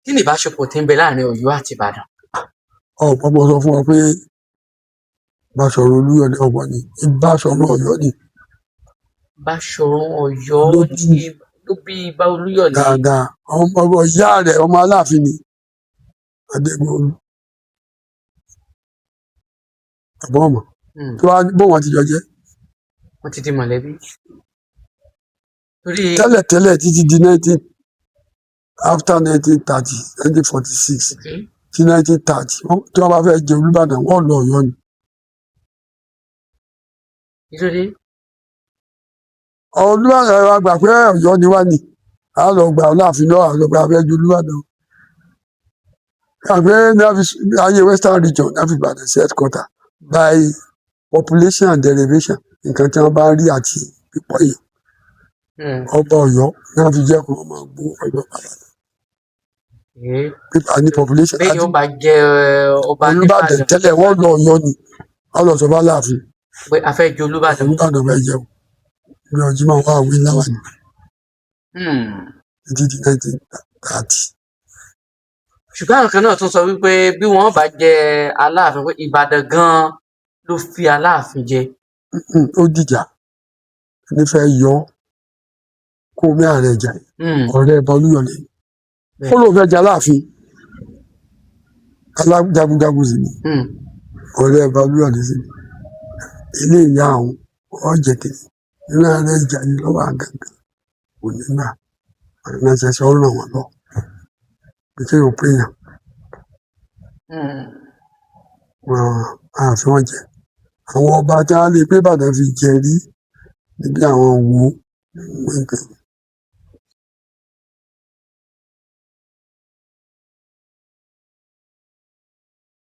kí ni ìbáṣepọ̀ tí ń bẹ láàrin Ọ̀yọ́ àti Ìbàdàn? ọ̀pọ̀ mo sọ fún ọ pé Báṣọ̀run Olúyọ̀lé ọmọ ni Ìbáṣọ̀run Ọ̀yọ́ ni Báṣọ̀run Ọ̀yọ́ ló bí ló bí Ìbà Olúyọ̀lé. dáadáa ọmọ ìyá rẹ̀ ọmọ Aláàfin ni Adégbòlú àbọ̀ ọmọ tó wá bó wọn ti jọ jẹ́ wọ́n ti di mọ̀lẹ́bí. torí tẹ́lẹ̀ títí di after 1946 sí 1930 tí wọ́n bá fẹ́ jẹ Olúbàdàn wọ́n lọ Ọ̀yọ́ ni. nítorí Olúbàdàn wa gbà pé Ọ̀yọ́ ni wá ni a lọ gba Aláàfin lọ àlọ gba fẹ́ jẹ Olúbàdàn àgbẹ ayé Western region láti Ìbàdàn sí headquarter by population and derivation nǹkan tí wọ́n bá rí àti pípọ̀ yìí ọba Ọ̀yọ́ náà fi jẹ́ kó wọ́n máa gbó Ọ̀yọ́ padà pípa ní population bẹ́ẹ̀ ni ó bá jẹ́ ọba Olúbàdàn tẹ́lẹ̀ wọ́n lọ Ọ̀yọ́ ni wọ́n lọ sọ bá Aláàfin pé a fẹ́ jẹ Olúbàdàn. Olúbàdàn fẹ́ jẹun ní ọjọ́ máa wá àwìn láwà ní títí di 1930. ṣùgbọ́n àwọn kan náà tún sọ wípé bí wọ́n bá jẹ Aláàfin pé Ìbàdàn gan-an ló fi Aláàfin jẹ. ó dìjà nífẹ̀ẹ́ yọ kó mi ààrẹ jà ọ̀rẹ́ Ìbà Olúyọ̀lé ó lóun fẹ́ jẹ Aláàfin jagunjagun sì ni ọ̀rẹ́ Ìbà Olúyọ̀lé sì ni ilé ìyá àwọn ọ̀jẹ̀ kiri nínú ààrẹ ìjà yìí lọ́wọ́ àgàgà kò ní gbà àwọn ẹ̀ṣẹ̀ sọ ràn wọ́n lọ pé kí o pé yàn àfi wọ́n jẹ àwọn ọba tí wọ́n lè pé Ìbàdàn fi jẹ rí níbi àwọn wo nǹkan